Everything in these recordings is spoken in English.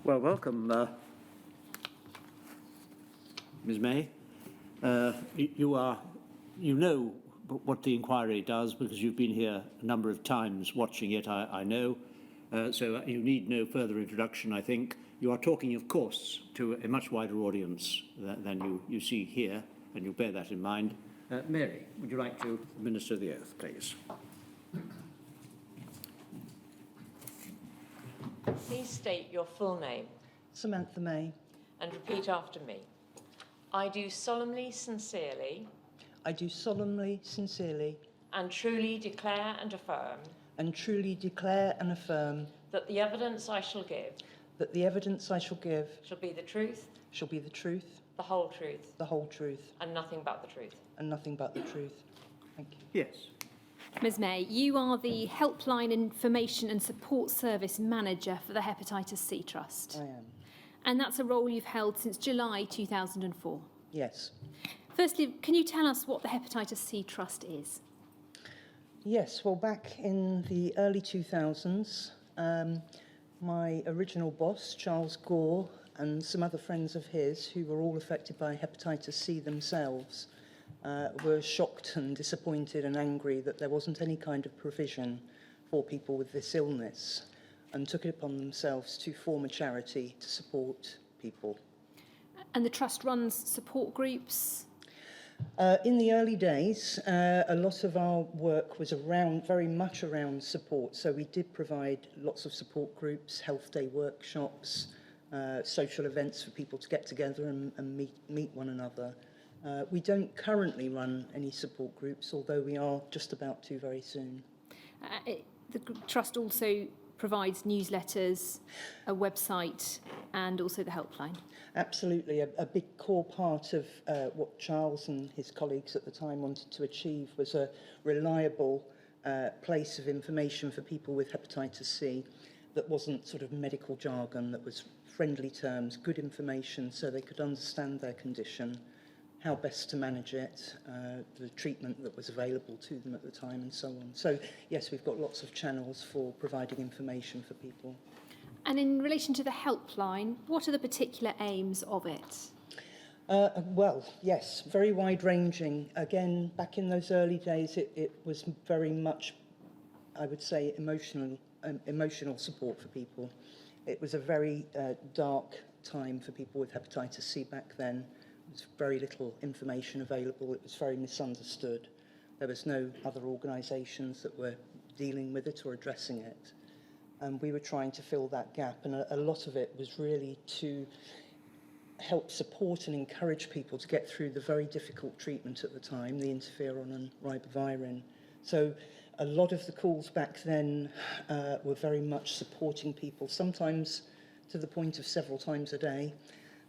Well, welcome, Ms. May. You know what the inquiry does because you've been here a number of times watching it, I know. So you need no further introduction, I think. You are talking, of course, to a much wider audience than you see here, and you'll bear that in mind. Mary, would you like to administer the oath, please? Please state your full name. Samantha May. And repeat after me. I do solemnly, sincerely. I do solemnly, sincerely. And truly declare and affirm. And truly declare and affirm. That the evidence I shall give. That the evidence I shall give. Shall be the truth. Shall be the truth. The whole truth. The whole truth. And nothing but the truth. And nothing but the truth. Thank you. Yes. Ms May, you are the Helpline Information and Support Service Manager for the Hepatitis C Trust. I am. And that's a role you've held since July 2004. Yes. Firstly, can you tell us what the Hepatitis C Trust is? Yes, well, back in the early 2000s, my original boss, Charles Gore, and some other friends of his who were all affected by hepatitis C themselves were shocked and disappointed and angry that there wasn't any kind of provision for people with this illness, and took it upon themselves to form a charity to support people. And the Trust runs support groups? In the early days, a lot of our work was very much around support. So we did provide lots of support groups, health day workshops, social events for people to get together and meet one another. We don't currently run any support groups, although we are just about to very soon. The Trust also provides newsletters, a website, and also the helpline. Absolutely. A big core part of what Charles and his colleagues at the time wanted to achieve was a reliable place of information for people with hepatitis C that wasn't sort of medical jargon, that was friendly terms, good information so they could understand their condition, how best to manage it, the treatment that was available to them at the time, and so on. So, yes, we've got lots of channels for providing information for people. And in relation to the helpline, what are the particular aims of it? Well, yes, very wide-ranging. Again, back in those early days, it was very much, I would say, emotional support for people. It was a very dark time for people with hepatitis C back then. There was very little information available. It was very misunderstood. There was no other organisations that were dealing with it or addressing it. And we were trying to fill that gap, and a lot of it was really to help support and encourage people to get through the very difficult treatment at the time, the interferon and ribavirin. So a lot of the calls back then were very much supporting people, sometimes to the point of several times a day,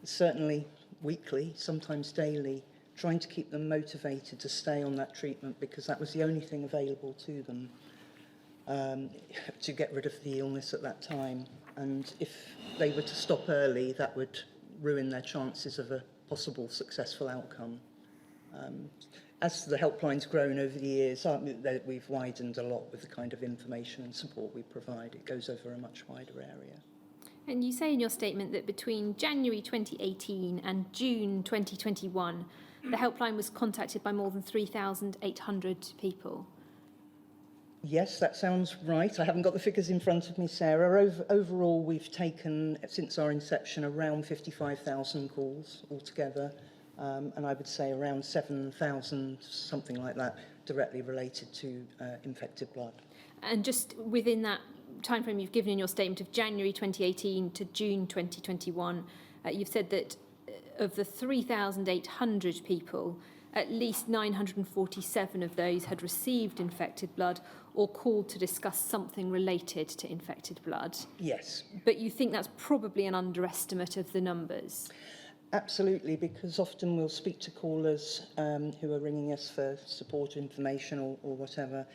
certainly weekly, sometimes daily, trying to keep them motivated to stay on that treatment because that was the only thing available to them. To get rid of the illness at that time, and if they were to stop early, that would ruin their chances of a possible successful outcome. As the helpline's grown over the years, we've widened a lot with the kind of information and support we provide. It goes over a much wider area. And you say in your statement that between January 2018 and June 2021, the helpline was contacted by more than 3,800 people. Yes, that sounds right. I haven't got the figures in front of me, Sarah. Overall, we've taken, since our inception, around 55,000 calls altogether, and I would say around 7,000, something like that, directly related to infected blood. And just within that timeframe you've given in your statement of January 2018 to June 2021, you've said that of the 3,800 people, at least 947 of those had received infected blood or called to discuss something related to infected blood. Yes. But you think that's probably an underestimate of the numbers? Absolutely, because often we'll speak to callers who are ringing us for support information or whatever,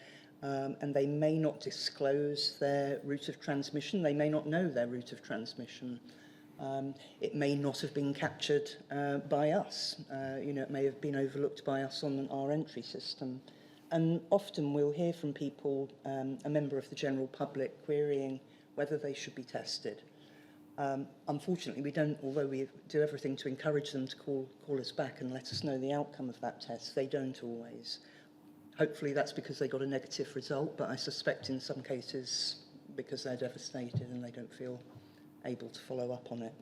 and they may not disclose their route of transmission. They may not know their route of transmission. It may not have been captured by us. It may have been overlooked by us on our entry system. And often we'll hear from people, a member of the general public, querying whether they should be tested. Unfortunately, we don't, although we do everything to encourage them to call us back and let us know the outcome of that test, they don't always. Hopefully that's because they got a negative result, but I suspect in some cases because they're devastated and they don't feel able to follow up on it.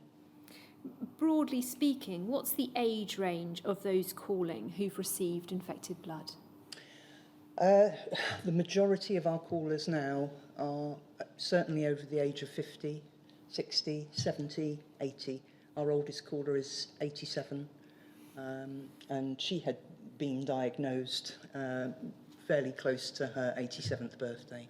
Broadly speaking, what's the age range of those calling who've received infected blood? The majority of our callers now are certainly over the age of 50, 60, 70, 80. Our oldest caller is 87, and she had been diagnosed fairly close to her 87th birthday.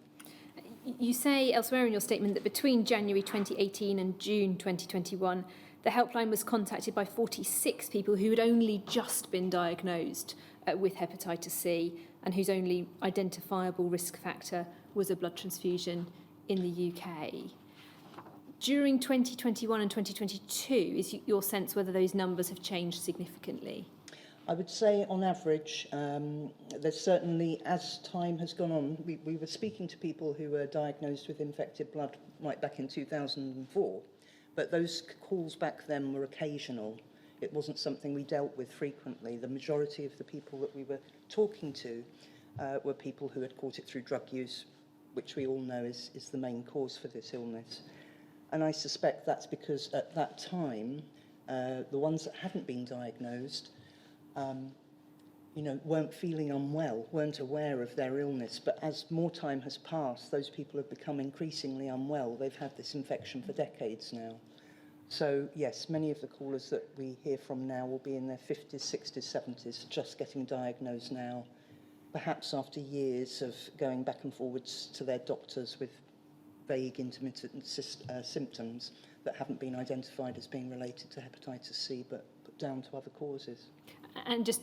You say elsewhere in your statement that between January 2018 and June 2021, the helpline was contacted by 46 people who had only just been diagnosed with hepatitis C and whose only identifiable risk factor was a blood transfusion in the UK. During 2021 and 2022, is your sense whether those numbers have changed significantly? I would say on average, there's certainly, as time has gone on, we were speaking to people who were diagnosed with infected blood right back in 2004, but those calls back then were occasional. It wasn't something we dealt with frequently. The majority of the people that we were talking to were people who had caught it through drug use, which we all know is the main cause for this illness. And I suspect that's because at that time, the ones that hadn't been diagnosed, weren't feeling unwell, weren't aware of their illness. But as more time has passed, those people have become increasingly unwell. They've had this infection for decades now. So, yes, many of the callers that we hear from now will be in their 50s, 60s, 70s, just getting diagnosed now, perhaps after years of going back and forwards to their doctors with vague intermittent symptoms that haven't been identified as being related to hepatitis C, but put down to other causes. And just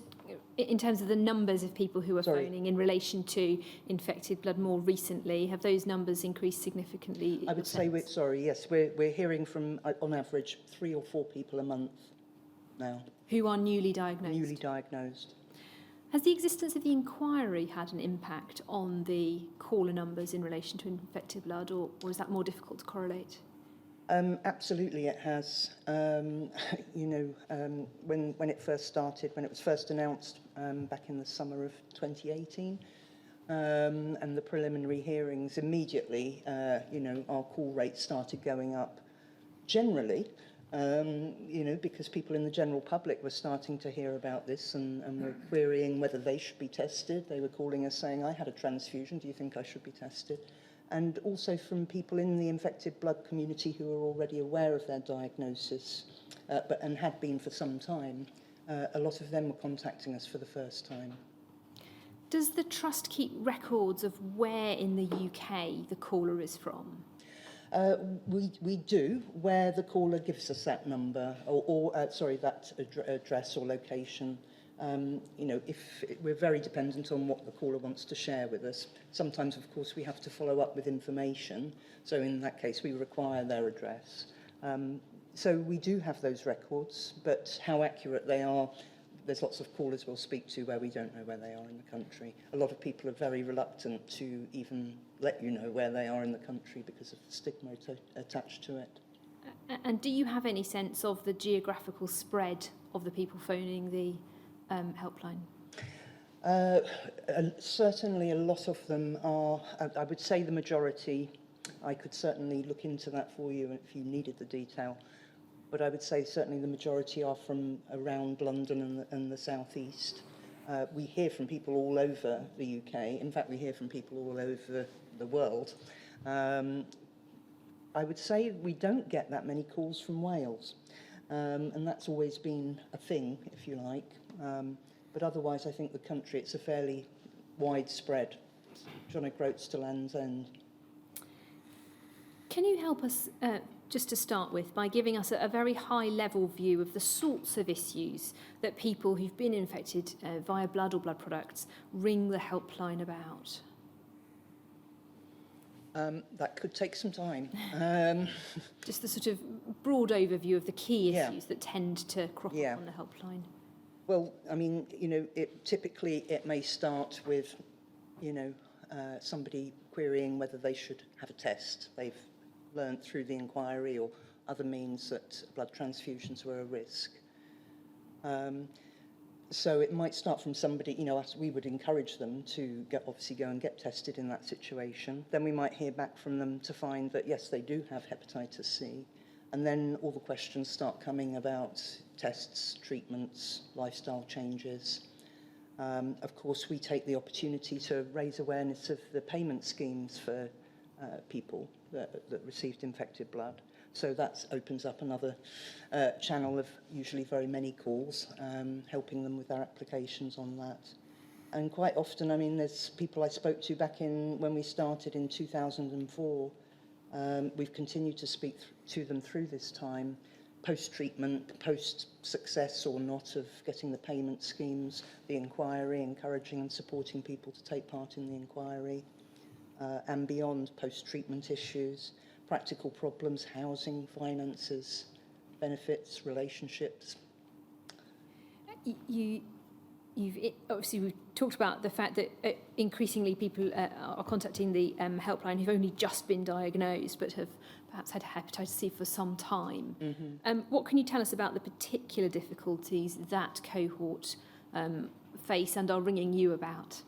in terms of the numbers of people who are phoning in relation to infected blood more recently, have those numbers increased significantly? I would say, yes, we're hearing from, on average, 3 or 4 people a month now. Who are newly diagnosed? Newly diagnosed. Has the existence of the inquiry had an impact on the caller numbers in relation to infected blood, or is that more difficult to correlate? Absolutely, it has. When it first started, when it was first announced back in the summer of 2018, and the preliminary hearings, immediately, our call rate started going up. Generally, because people in the general public were starting to hear about this and were querying whether they should be tested. They were calling us saying, I had a transfusion, do you think I should be tested? And also from people in the infected blood community who are already aware of their diagnosis, and had been for some time. A lot of them were contacting us for the first time. Does the Trust keep records of where in the UK the caller is from? We do, where the caller gives us that number, that address or location. If we're very dependent on what the caller wants to share with us. Sometimes, of course, we have to follow up with information. So in that case, we require their address. So we do have those records, but how accurate they are, there's lots of callers we'll speak to where we don't know where they are in the country. A lot of people are very reluctant to even let you know where they are in the country because of the stigma attached to it. And do you have any sense of the geographical spread of the people phoning the helpline? Certainly a lot of them are, I would say the majority. I could certainly look into that for you if you needed the detail. But I would say certainly the majority are from around London and the southeast. We hear from people all over the UK. In fact, we hear from people all over the world. I would say we don't get that many calls from Wales. And that's always been a thing, if you like. But otherwise, I think the country, it's a fairly widespread. John O'Groats to Land's End. Can you help us, just to start with, by giving us a very high-level view of the sorts of issues that people who've been infected via blood or blood products ring the helpline about? That could take some time. Just the sort of broad overview of the key issues that tend to crop up on the helpline. Well, I mean, typically it may start with, somebody querying whether they should have a test. They've learned through the inquiry or other means that blood transfusions were a risk. So it might start from somebody, we would encourage them to obviously go and get tested in that situation. Then we might hear back from them to find that, yes, they do have hepatitis C. And then all the questions start coming about tests, treatments, lifestyle changes. Of course, we take the opportunity to raise awareness of the payment schemes for people that received infected blood. So that opens up another channel of usually very many calls, helping them with their applications on that. And quite often, there's people I spoke to back when we started in 2004. We've continued to speak to them through this time, post-treatment, post-success or not of getting the payment schemes, the inquiry, encouraging and supporting people to take part in the inquiry, and beyond post-treatment issues, practical problems, housing, finances, benefits, relationships. Obviously we've talked about the fact that increasingly people are contacting the helpline who've only just been diagnosed but have perhaps had hepatitis C for some time. Mm-hmm. What can you tell us about the particular difficulties that cohort face and are ringing you about?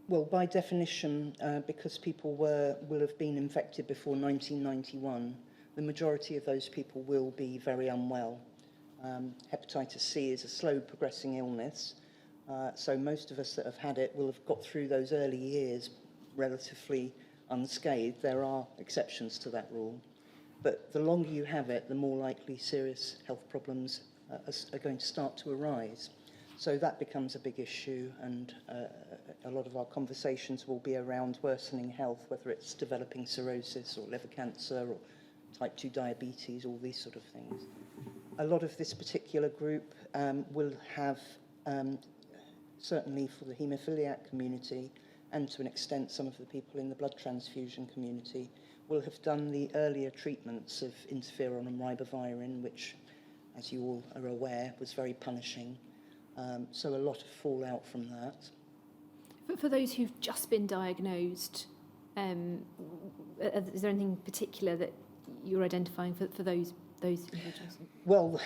Well, by definition, because people will have been infected before 1991, the majority of those people will be very unwell. Hepatitis C is a slow progressing illness, so most of us that have had it will have got through those early years relatively unscathed. There are exceptions to that rule, but the longer you have it, the more likely serious health problems are going to start to arise. So that becomes a big issue, and a lot of our conversations will be around worsening health, whether it's developing cirrhosis or liver cancer or type 2 diabetes, all these sort of things. A lot of this particular group will have, certainly for the haemophiliac community, and to an extent some of the people in the blood transfusion community, will have done the earlier treatments of interferon and ribavirin, which, as you all are aware, was very punishing. So a lot of fallout from that. But for those who've just been diagnosed, is there anything particular that you're identifying for those individuals? Well,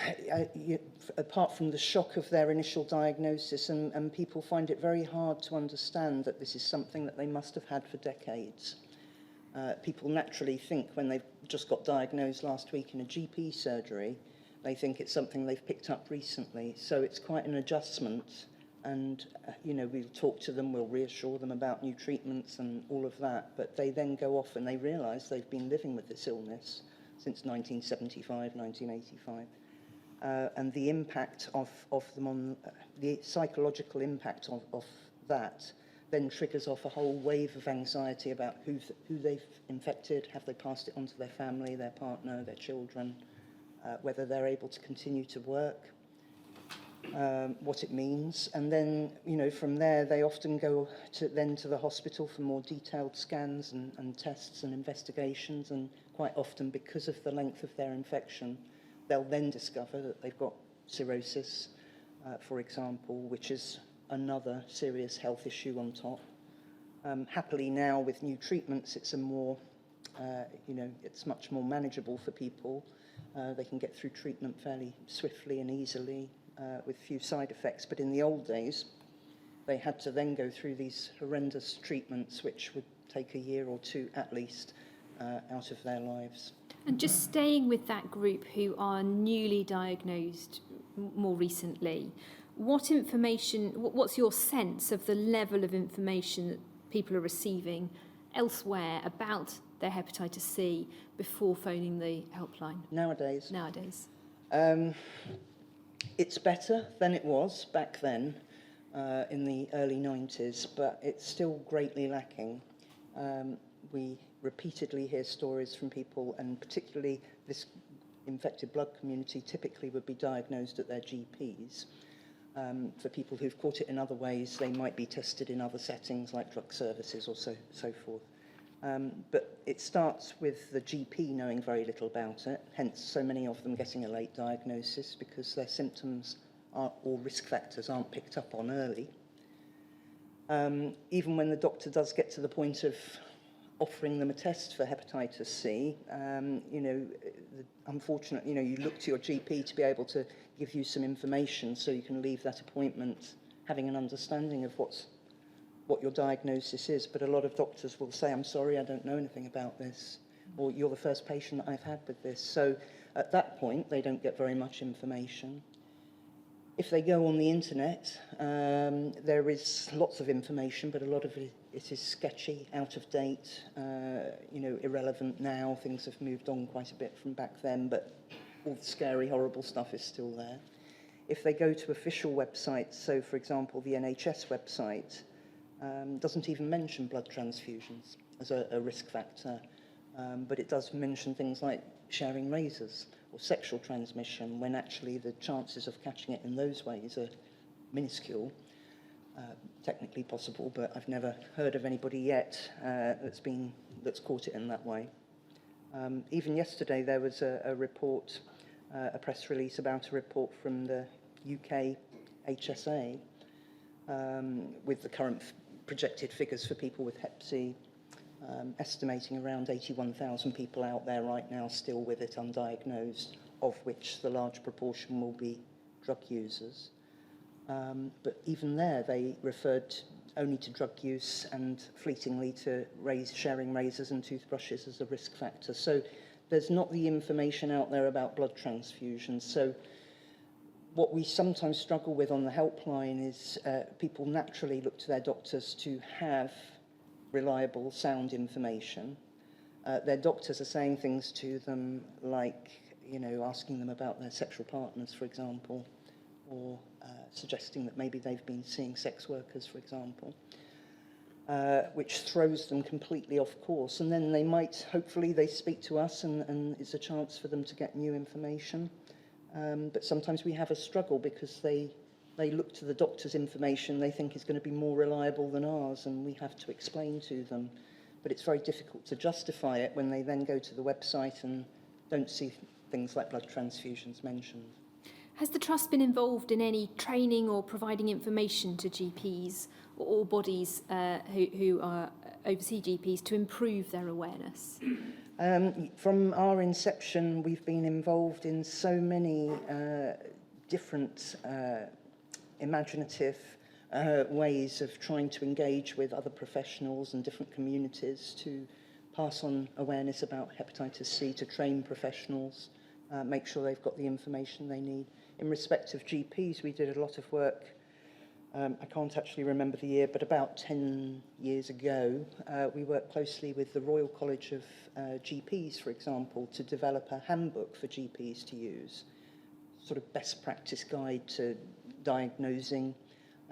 apart from the shock of their initial diagnosis, and people find it very hard to understand that this is something that they must have had for decades. People naturally think when they've just got diagnosed last week in a GP surgery, they think it's something they've picked up recently. So it's quite an adjustment. And, we'll talk to them, we'll reassure them about new treatments and all of that. But they then go off and they realise they've been living with this illness since 1975, 1985. And the impact of them on the psychological impact of that then triggers off a whole wave of anxiety about who they've infected, have they passed it on to their family, their partner, their children, whether they're able to continue to work, what it means. And then, from there, they often go to the hospital for more detailed scans and tests and investigations. And quite often, because of the length of their infection, they'll then discover that they've got cirrhosis, for example, which is another serious health issue on top. Happily now, with new treatments, it's it's much more manageable for people. They can get through treatment fairly swiftly and easily with few side effects. But in the old days, they had to then go through these horrendous treatments, which would take a year or two at least out of their lives. And just staying with that group who are newly diagnosed more recently, what's your sense of the level of information that people are receiving elsewhere about their hepatitis C before phoning the helpline? Nowadays. It's better than it was back then in the early 90s, but it's still greatly lacking. We repeatedly hear stories from people, and particularly this infected blood community typically would be diagnosed at their GPs. For people who've caught it in other ways, they might be tested in other settings like drug services or so forth. But it starts with the GP knowing very little about it, hence so many of them getting a late diagnosis because their symptoms or risk factors aren't picked up on early. Even when the doctor does get to the point of offering them a test for hepatitis C. Unfortunately, you look to your GP to be able to give you some information so you can leave that appointment having an understanding of what your diagnosis is. But a lot of doctors will say, I'm sorry, I don't know anything about this, or you're the first patient I've had with this. So at that point, they don't get very much information. If they go on the internet, there is lots of information, but a lot of it is sketchy, out of date, irrelevant now. Things have moved on quite a bit from back then, but all the scary, horrible stuff is still there. If they go to official websites, so for example, the NHS website doesn't even mention blood transfusions as a risk factor, but it does mention things like sharing razors or sexual transmission, when actually the chances of catching it in those ways are minuscule. Technically possible, but I've never heard of anybody yet that's caught it in that way. Even yesterday there was a report, a press release about a report from the UK HSA with the current projected figures for people with Hep C, estimating around 81,000 people out there right now still with it undiagnosed, of which the large proportion will be drug users. But even there, they referred only to drug use and fleetingly to sharing razors and toothbrushes as a risk factor. So there's not the information out there about blood transfusions. So what we sometimes struggle with on the helpline is people naturally look to their doctors to have reliable, sound information. Their doctors are saying things to them like, asking them about their sexual partners, for example, or suggesting that maybe they've been seeing sex workers, for example, which throws them completely off course. And then hopefully they speak to us and it's a chance for them to get new information. But sometimes we have a struggle because they look to the doctor's information they think is going to be more reliable than ours, and we have to explain to them. But it's very difficult to justify it when they then go to the website and don't see things like blood transfusions mentioned. Has the Trust been involved in any training or providing information to GPs or bodies who oversee GPs to improve their awareness? From our inception, we've been involved in so many different imaginative ways of trying to engage with other professionals and different communities to pass on awareness about hepatitis C, to train professionals, make sure they've got the information they need. In respect of GPs, we did a lot of work, I can't actually remember the year, but about 10 years ago, we worked closely with the Royal College of GPs, for example, to develop a handbook for GPs to use, sort of best practice guide to diagnosing,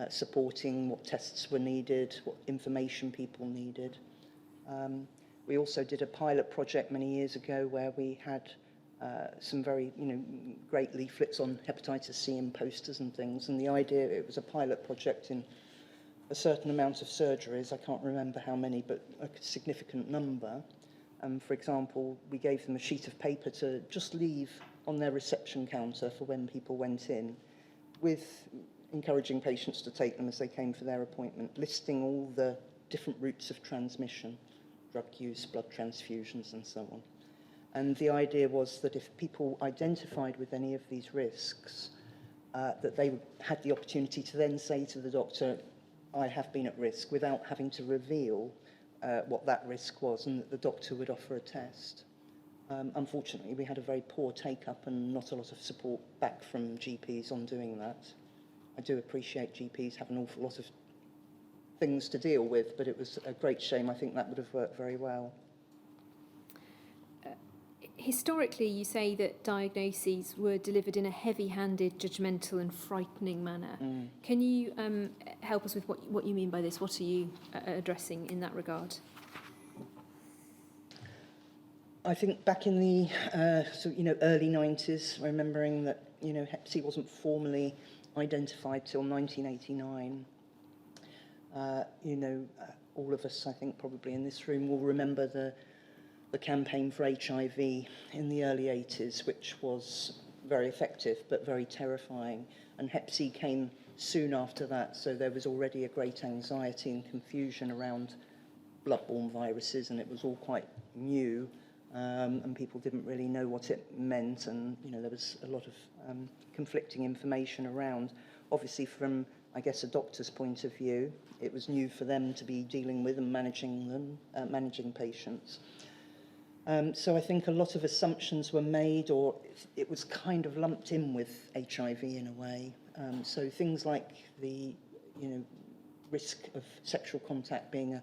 supporting what tests were needed, what information people needed. We also did a pilot project many years ago where we had some very, great leaflets on hepatitis C and posters and things. And the idea, it was a pilot project in a certain amount of surgeries. I can't remember how many, but a significant number. For example, we gave them a sheet of paper to just leave on their reception counter for when people went in, with encouraging patients to take them as they came for their appointment, listing all the different routes of transmission, drug use, blood transfusions, and so on. And the idea was that if people identified with any of these risks, that they had the opportunity to then say to the doctor, I have been at risk, without having to reveal what that risk was, and that the doctor would offer a test. Unfortunately, we had a very poor take-up and not a lot of support back from GPs on doing that. I do appreciate GPs have an awful lot of things to deal with, but it was a great shame. I think that would have worked very well. Historically, you say that diagnoses were delivered in a heavy-handed, judgmental and frightening manner. Can you help us with what you mean by this? What are you addressing in that regard? I think back in the early 90s, remembering that Hep C wasn't formally identified till 1989. All of us, I think, probably in this room will remember the campaign for HIV in the early 80s, which was very effective but very terrifying. And Hep C came soon after that, so there was already a great anxiety and confusion around bloodborne viruses, and it was all quite new, and people didn't really know what it meant, and there was a lot of conflicting information around. Obviously, from I guess a doctor's point of view, it was new for them to be dealing with and managing them, managing patients. So I think a lot of assumptions were made, or it was kind of lumped in with HIV in a way. So things like the risk of sexual contact being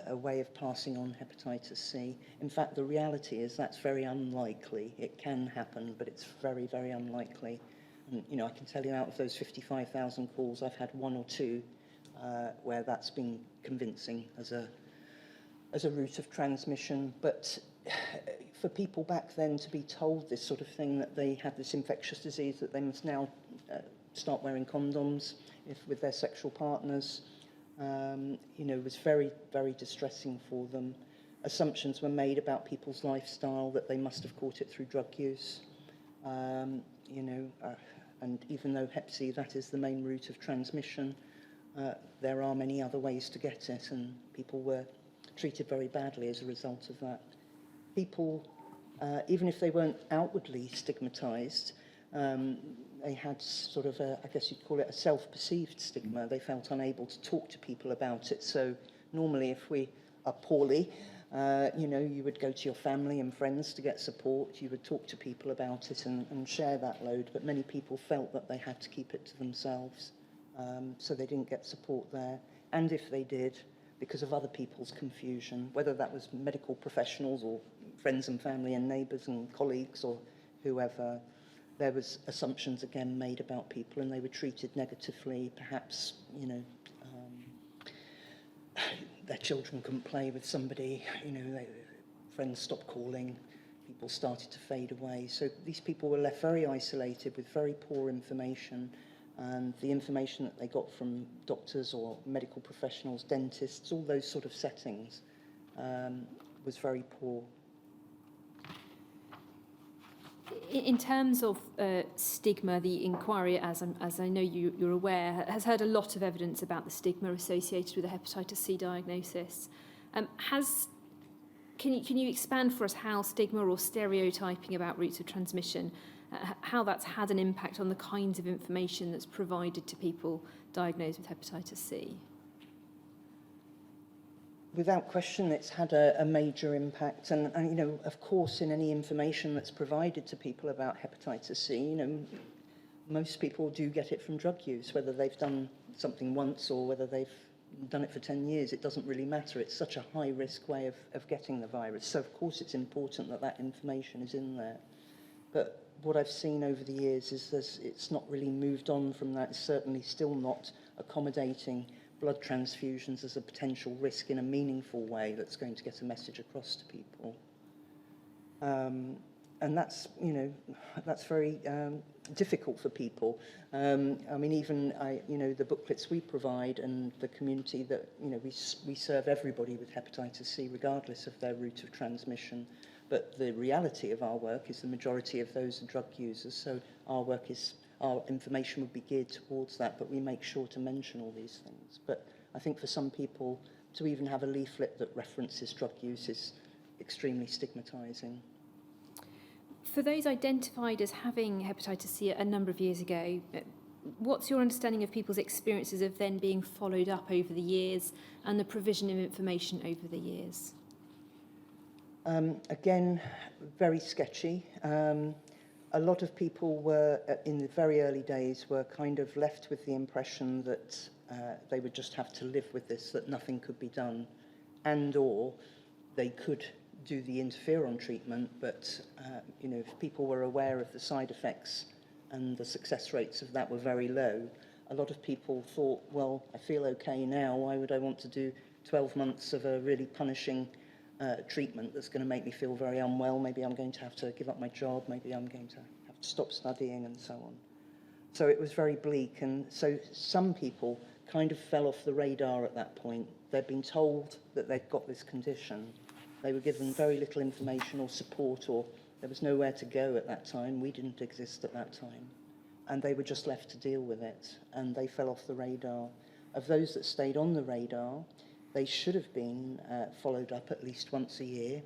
a way of passing on hepatitis C. In fact, the reality is that's very unlikely. It can happen, but it's very, very unlikely. And, I can tell you out of those 55,000 calls, I've had one or two where that's been convincing as a route of transmission. But for people back then to be told this sort of thing, that they had this infectious disease, that they must now start wearing condoms with their sexual partners, was very, very distressing for them. Assumptions were made about people's lifestyle, that they must have caught it through drug use. And even though Hep C, that is the main route of transmission, there are many other ways to get it, and people were treated very badly as a result of that. People, even if they weren't outwardly stigmatised, they had sort of I guess you'd call it a self-perceived stigma. They felt unable to talk to people about it. So normally if we are poorly, you would go to your family and friends to get support. You would talk to people about it and share that load. But many people felt that they had to keep it to themselves. So they didn't get support there. And if they did, because of other people's confusion, whether that was medical professionals or friends and family and neighbours and colleagues or whoever, there was assumptions again made about people, and they were treated negatively. Perhaps, their children couldn't play with somebody, friends stopped calling, people started to fade away. So these people were left very isolated with very poor information, and the information that they got from doctors or medical professionals, dentists, all those sort of settings, was very poor. In terms of stigma, the inquiry, as I know you're aware, has heard a lot of evidence about the stigma associated with a hepatitis C diagnosis. Can you expand for us how stigma or stereotyping about routes of transmission, how that's had an impact on the kinds of information that's provided to people diagnosed with hepatitis C? Without question, it's had a major impact. And, of course, in any information that's provided to people about hepatitis C, most people do get it from drug use, whether they've done something once or whether they've done it for 10 years. It doesn't really matter. It's such a high-risk way of getting the virus. So, of course, it's important that that information is in there. But what I've seen over the years is it's not really moved on from that. It's certainly still not accommodating blood transfusions as a potential risk in a meaningful way that's going to get a message across to people. And that's, that's very difficult for people. Even the booklets we provide and the community that, we serve everybody with hepatitis C regardless of their route of transmission. But the reality of our work is the majority of those are drug users. So our information would be geared towards that, but we make sure to mention all these things. But I think for some people, to even have a leaflet that references drug use is extremely stigmatising. For those identified as having hepatitis C a number of years ago, what's your understanding of people's experiences of then being followed up over the years and the provision of information over the years? Again, very sketchy. A lot of people were, in the very early days, were kind of left with the impression that they would just have to live with this, that nothing could be done, and or they could do the interferon treatment, but if people were aware of the side effects and the success rates of that were very low, a lot of people thought, well, I feel okay now, why would I want to do 12 months of a really punishing treatment that's going to make me feel very unwell? Maybe I'm going to have to give up my job, maybe I'm going to have to stop studying and so on. So it was very bleak, and so some people kind of fell off the radar at that point. They'd been told that they'd got this condition. They were given very little information or support, or there was nowhere to go at that time. We didn't exist at that time. And they were just left to deal with it, and they fell off the radar. Of those that stayed on the radar, They should have been followed up at least once a year.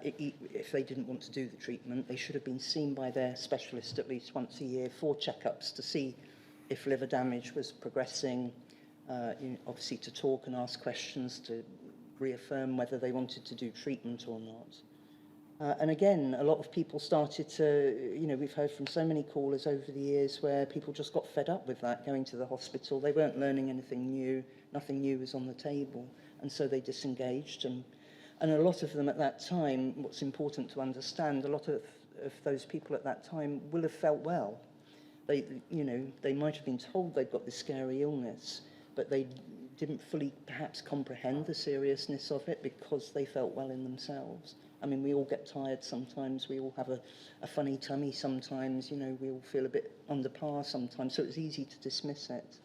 If they didn't want to do the treatment, they should have been seen by their specialist at least once a year for checkups to see if liver damage was progressing, obviously to talk and ask questions to reaffirm whether they wanted to do treatment or not. And again, a lot of people started to, we've heard from so many callers over the years where people just got fed up with that, going to the hospital. They weren't learning anything new. Nothing new was on the table. And so they disengaged. And a lot of them at that time, what's important to understand, a lot of those people at that time will have felt well. They might have been told they'd got this scary illness, but they didn't fully perhaps comprehend the seriousness of it because they felt well in themselves. I mean, we all get tired sometimes. We all have a funny tummy sometimes. We all feel a bit under par sometimes. So it's easy to dismiss it.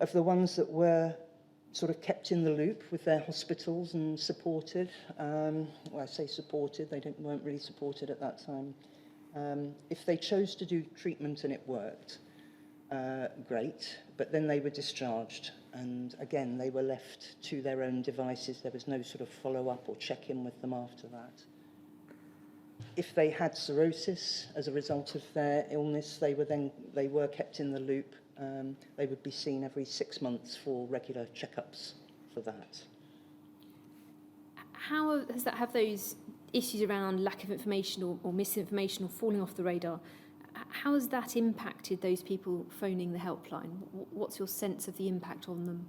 Of the ones that were sort of kept in the loop with their hospitals and supported, well, I say supported, they weren't really supported at that time. If they chose to do treatment and it worked, great, but then they were discharged. And again, they were left to their own devices. There was no sort of follow-up or check-in with them after that. If they had cirrhosis as a result of their illness, they were kept in the loop. They would be seen every 6 months for regular checkups for that. How have those issues around lack of information or misinformation or falling off the radar, how has that impacted those people phoning the helpline? What's your sense of the impact on them?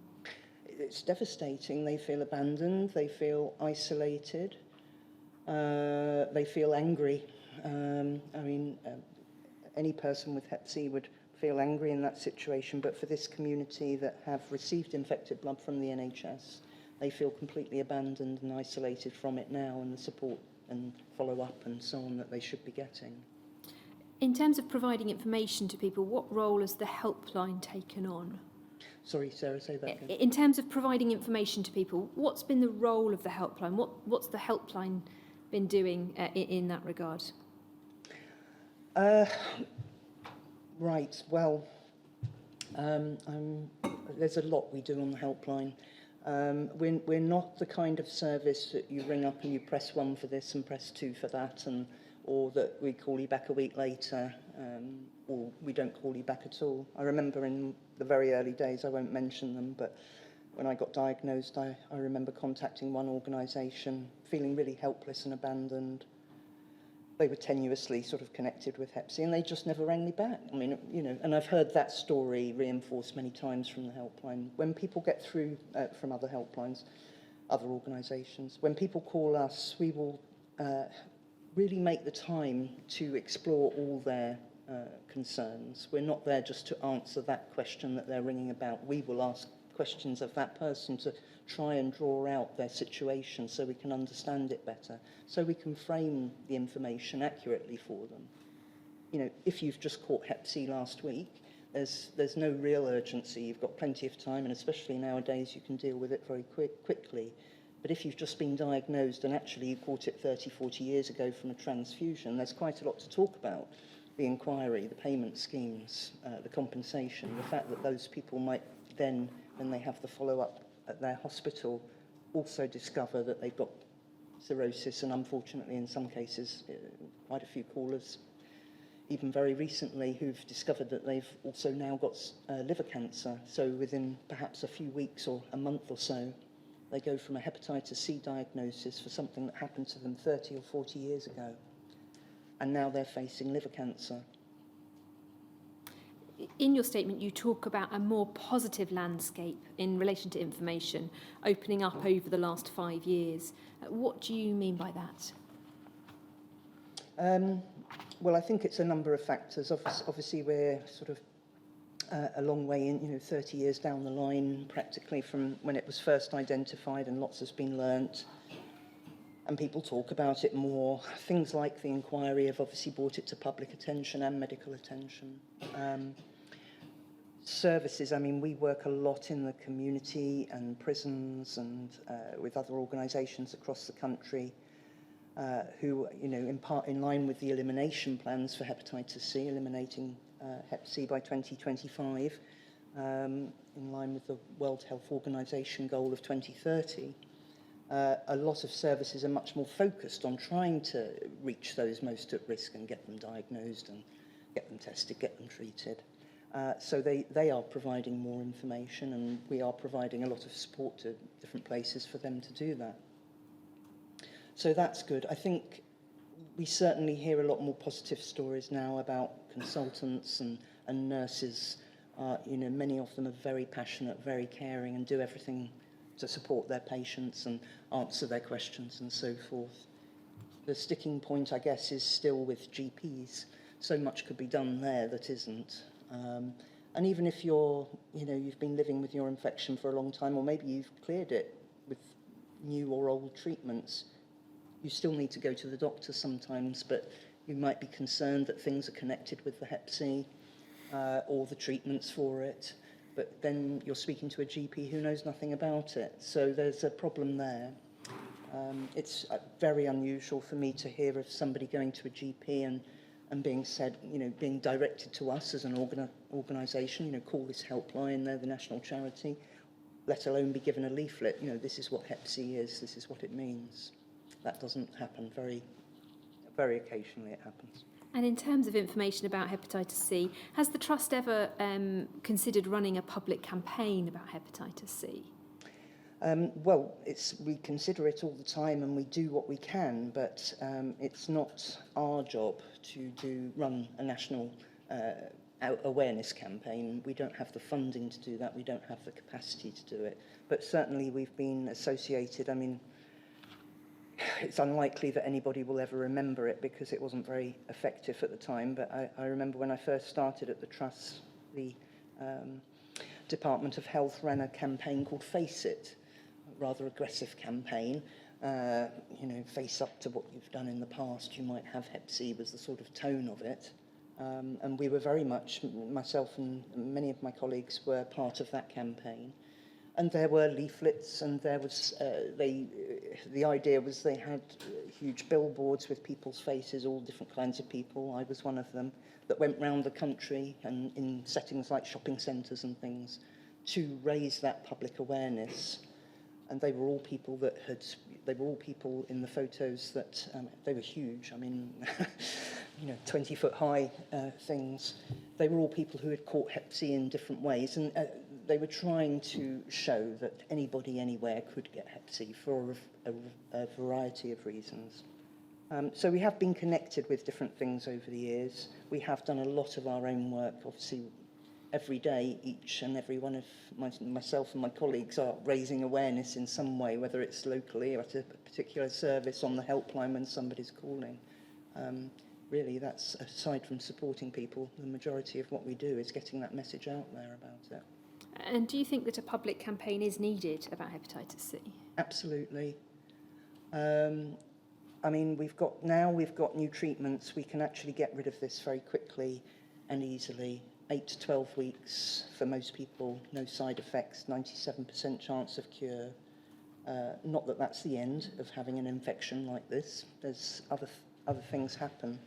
It's devastating. They feel abandoned. They feel isolated. They feel angry. Any person with Hep C would feel angry in that situation, but for this community that have received infected blood from the NHS, they feel completely abandoned and isolated from it now, and the support and follow-up and so on that they should be getting. In terms of providing information to people, what role has the helpline taken on? Sorry, Sarah, say that again. In terms of providing information to people, what's been the role of the helpline? What's the helpline been doing in that regard? Right, well, there's a lot we do on the helpline. We're not the kind of service that you ring up and you press 1 for this and press 2 for that, or that we call you back a week later, or we don't call you back at all. I remember in the very early days, I won't mention them, but when I got diagnosed, I remember contacting one organisation, feeling really helpless and abandoned. They were tenuously sort of connected with Hep C, and they just never rang me back. I mean, and I've heard that story reinforced many times from the helpline. When people get through from other helplines, other organisations, when people call us, we will really make the time to explore all their concerns. We're not there just to answer that question that they're ringing about. We will ask questions of that person to try and draw out their situation so we can understand it better, so we can frame the information accurately for them. If you've just caught Hep C last week, there's no real urgency. You've got plenty of time, and especially nowadays, you can deal with it very quickly. But if you've just been diagnosed and actually you caught it 30, 40 years ago from a transfusion, there's quite a lot to talk about. The inquiry, the payment schemes, the compensation, the fact that those people might then, when they have the follow-up at their hospital, also discover that they've got cirrhosis, and unfortunately in some cases quite a few callers, even very recently, who've discovered that they've also now got liver cancer. So within perhaps a few weeks or a month or so, they go from a hepatitis C diagnosis for something that happened to them 30 or 40 years ago, and now they're facing liver cancer. In your statement, you talk about a more positive landscape in relation to information opening up over the last 5 years. What do you mean by that? Well, I think it's a number of factors. Obviously, we're sort of a long way in, 30 years down the line, practically from when it was first identified, and lots has been learnt. And people talk about it more. Things like the inquiry have obviously brought it to public attention and medical attention. Services, we work a lot in the community and prisons and with other organisations across the country who, in part in line with the elimination plans for hepatitis C, eliminating Hep C by 2025, in line with the World Health Organization goal of 2030. A lot of services are much more focused on trying to reach those most at risk and get them diagnosed and get them tested, get them treated. So they are providing more information, and we are providing a lot of support to different places for them to do that. So that's good. I think we certainly hear a lot more positive stories now about consultants and nurses. You know, many of them are very passionate, very caring, and do everything to support their patients and answer their questions and so forth. The sticking point, I guess, is still with GPs. So much could be done there that isn't. And even if you've been living with your infection for a long time, or maybe you've cleared it with new or old treatments, you still need to go to the doctor sometimes, but you might be concerned that things are connected with the Hep C or the treatments for it. But then you're speaking to a GP who knows nothing about it. So there's a problem there. It's very unusual for me to hear of somebody going to a GP and being said, being directed to us as an organisation, call this helpline, they're the national charity, let alone be given a leaflet, this is what Hep C is, this is what it means. That doesn't happen. Very, very occasionally it happens. And in terms of information about hepatitis C, has the Trust ever considered running a public campaign about hepatitis C? Well, we consider it all the time, and we do what we can, but it's not our job to run a national awareness campaign. We don't have the funding to do that. We don't have the capacity to do it. But certainly we've been associated. I mean, it's unlikely that anybody will ever remember it because it wasn't very effective at the time, but I remember when I first started at the Trust, the Department of Health ran a campaign called Face It, a rather aggressive campaign. Face up to what you've done in the past, you might have Hep C was the sort of tone of it. And we were very much, myself and many of my colleagues were part of that campaign. And there were leaflets, and there was the idea was they had huge billboards with people's faces, all different kinds of people. I was one of them that went round the country and in settings like shopping centres and things to raise that public awareness. And they were all people in the photos that they were huge. I mean, 20-foot high things. They were all people who had caught Hep C in different ways, and they were trying to show that anybody anywhere could get Hep C for a variety of reasons. So we have been connected with different things over the years. We have done a lot of our own work. Obviously, every day, each and every one of myself and my colleagues are raising awareness in some way, whether it's locally or at a particular service on the helpline when somebody's calling. Really, that's, aside from supporting people, the majority of what we do is getting that message out there about it. And do you think that a public campaign is needed about hepatitis C? Absolutely. I mean, we've got new treatments. We can actually get rid of this very quickly and easily. 8 to 12 weeks for most people, no side effects, 97% chance of cure. Not that that's the end of having an infection like this. There's other things happen.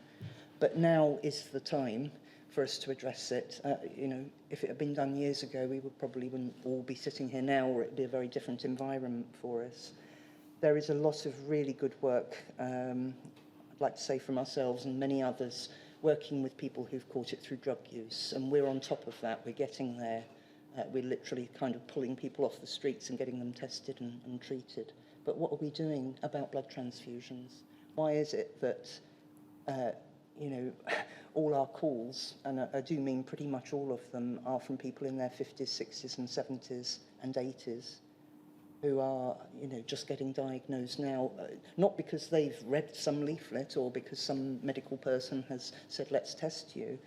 But now is the time for us to address it. If it had been done years ago, we wouldn't all be sitting here now, or it'd be a very different environment for us. There is a lot of really good work, I'd like to say from ourselves and many others, working with people who've caught it through drug use, and we're on top of that. We're getting there. We're literally kind of pulling people off the streets and getting them tested and treated. But what are we doing about blood transfusions? Why is it that all our calls, and I do mean pretty much all of them, are from people in their 50s, 60s and 70s and 80s who are, just getting diagnosed now, not because they've read some leaflet or because some medical person has said, let's test you,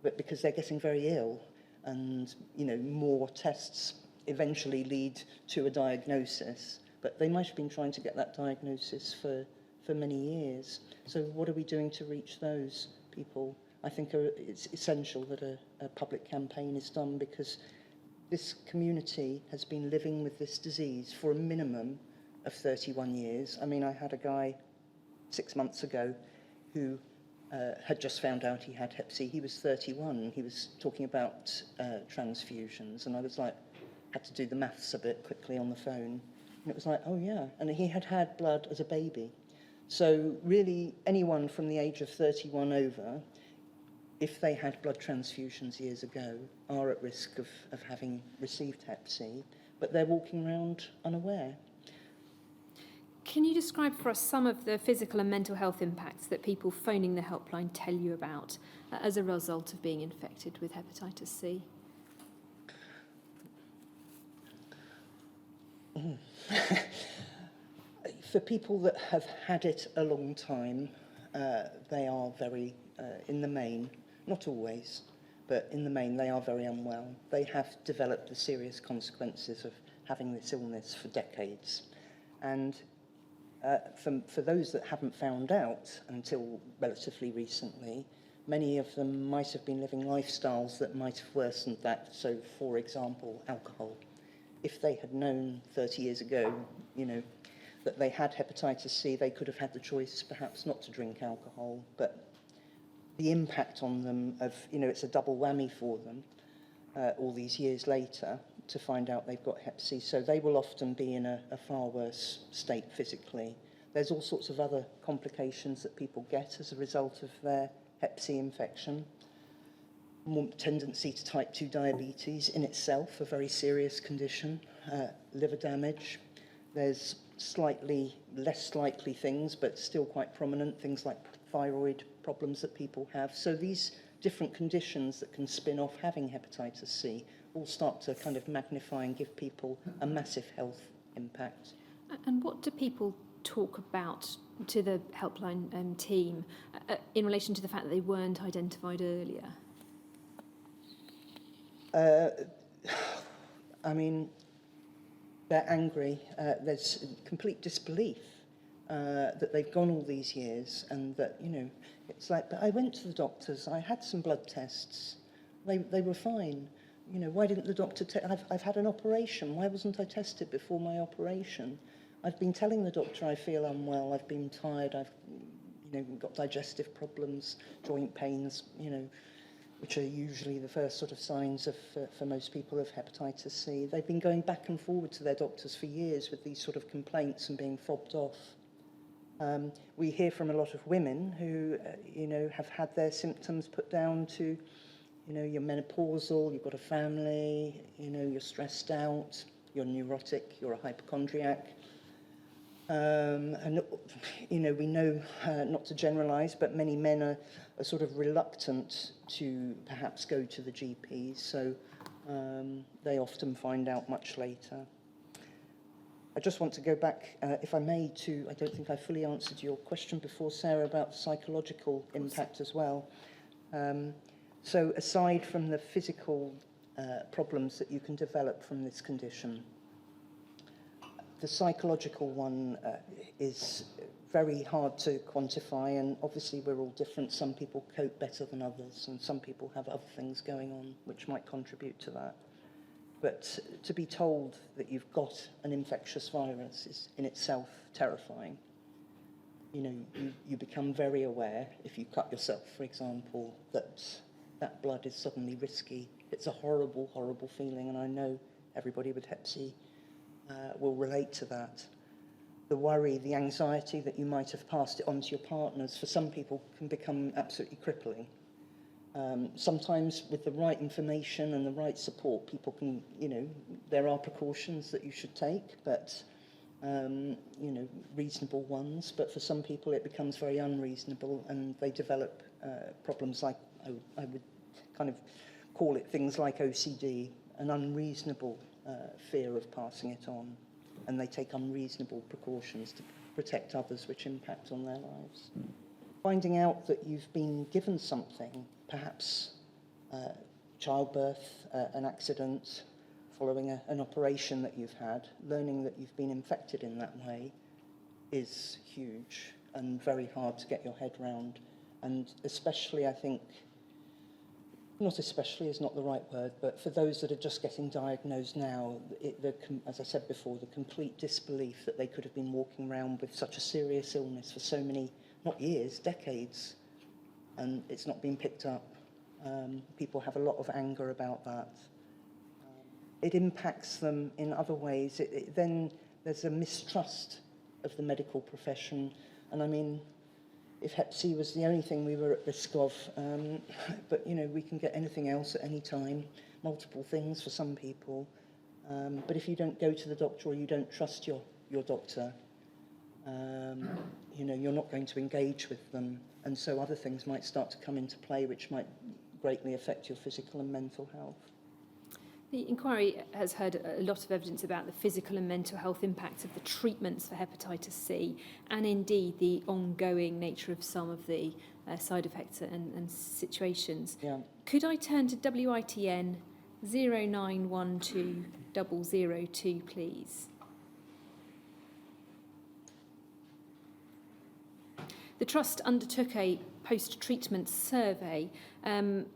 but because they're getting very ill. And, more tests eventually lead to a diagnosis, but they might have been trying to get that diagnosis for many years. So what are we doing to reach those people? I think it's essential that a public campaign is done, because this community has been living with this disease for a minimum of 31 years. I mean, I had a guy 6 months ago who had just found out he had Hep C. He was 31. He was talking about transfusions, and I was like, had to do the maths a bit quickly on the phone. And it was like, oh yeah, and he had had blood as a baby. So really, anyone from the age of 31 over, if they had blood transfusions years ago, are at risk of having received Hep C, but they're walking around unaware. Can you describe for us some of the physical and mental health impacts that people phoning the helpline tell you about as a result of being infected with hepatitis C? For people that have had it a long time, they are very, in the main, not always, but in the main, they are very unwell. They have developed the serious consequences of having this illness for decades. And for those that haven't found out until relatively recently, many of them might have been living lifestyles that might have worsened that. So, for example, alcohol. If they had known 30 years ago, you know, that they had hepatitis C, they could have had the choice perhaps not to drink alcohol, but the impact on them of, you know, it's a double whammy for them all these years later to find out they've got Hep C. So they will often be in a far worse state physically. There's all sorts of other complications that people get as a result of their Hep C infection. More tendency to type 2 diabetes in itself, a very serious condition, liver damage. There's slightly less likely things, but still quite prominent, things like thyroid problems that people have. So these different conditions that can spin off having hepatitis C all start to kind of magnify and give people a massive health impact. And what do people talk about to the helpline team in relation to the fact that they weren't identified earlier? I mean, they're angry. There's complete disbelief that they've gone all these years and that, you know, it's like, but I went to the doctors, I had some blood tests, they were fine. You know, why didn't the doctor I've had an operation, why wasn't I tested before my operation? I've been telling the doctor I feel unwell, I've been tired, I've, you know, got digestive problems, joint pains, you know, which are usually the first sort of signs of, for most people, of hepatitis C. They've been going back and forward to their doctors for years with these sort of complaints and being fobbed off. We hear from a lot of women who, you know, have had their symptoms put down to, you know, you're menopausal, you've got a family, you know, you're stressed out, you're neurotic, you're a hypochondriac. And, you know, we know, not to generalise, but many men are sort of reluctant to perhaps go to the GPs, so they often find out much later. I just want to go back, if I may, to, I don't think I fully answered your question before, Sarah, about psychological impact as well. So aside from the physical problems that you can develop from this condition, the psychological one is very hard to quantify, and obviously we're all different. Some people cope better than others, and some people have other things going on which might contribute to that. But to be told that you've got an infectious virus is in itself terrifying. You know, you become very aware, if you cut yourself, for example, that that blood is suddenly risky. It's a horrible, horrible feeling, and I know everybody with Hep C will relate to that. The worry, the anxiety that you might have passed it on to your partners, for some people can become absolutely crippling. Sometimes with the right information and the right support, people can, you know, there are precautions that you should take, but, you know, reasonable ones. But for some people it becomes very unreasonable and they develop problems like, I would kind of call it things like OCD, an unreasonable fear of passing it on, and they take unreasonable precautions to protect others, which impact on their lives. Finding out that you've been given something, perhaps childbirth, an accident, following an operation that you've had, learning that you've been infected in that way is huge and very hard to get your head round. And especially, I think, not especially is not the right word, but for those that are just getting diagnosed now, as I said before, the complete disbelief that they could have been walking around with such a serious illness for so many, not years, decades, and it's not being picked up. People have a lot of anger about that. It impacts them in other ways. Then there's a mistrust of the medical profession. And I mean, if Hep C was the only thing we were at risk of, but, you know, we can get anything else at any time, multiple things for some people. But if you don't go to the doctor or you don't trust your doctor, you know, you're not going to engage with them. And so other things might start to come into play which might greatly affect your physical and mental health. The inquiry has heard a lot of evidence about the physical and mental health impacts of the treatments for hepatitis C, and indeed the ongoing nature of some of the side effects and situations. Yeah. Could I turn to WITN 0912002, please? The Trust undertook a post-treatment survey from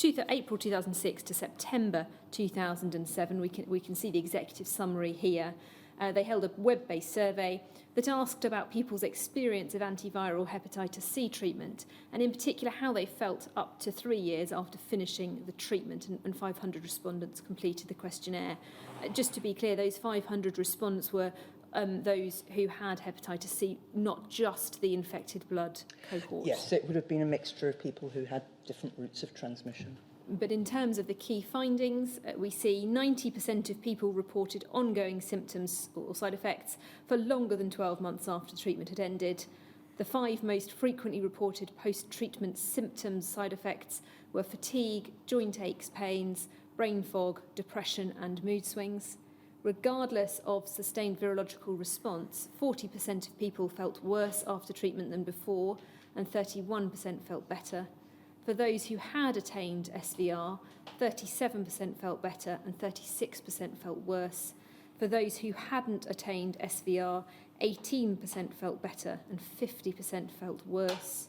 April 2006 to September 2007. We can see the executive summary here. They held a web-based survey that asked about people's experience of antiviral hepatitis C treatment, and in particular how they felt up to 3 years after finishing the treatment, and 500 respondents completed the questionnaire. Just to be clear, those 500 respondents were those who had hepatitis C, not just the infected blood cohort. Yes, it would have been a mixture of people who had different routes of transmission. But in terms of the key findings, we see 90% of people reported ongoing symptoms or side effects for longer than 12 months after treatment had ended. The 5 most frequently reported post-treatment symptoms, side effects, were fatigue, joint aches, pains, brain fog, depression and mood swings. Regardless of sustained virological response, 40% of people felt worse after treatment than before, and 31% felt better. For those who had attained SVR, 37% felt better and 36% felt worse. For those who hadn't attained SVR, 18% felt better and 50% felt worse.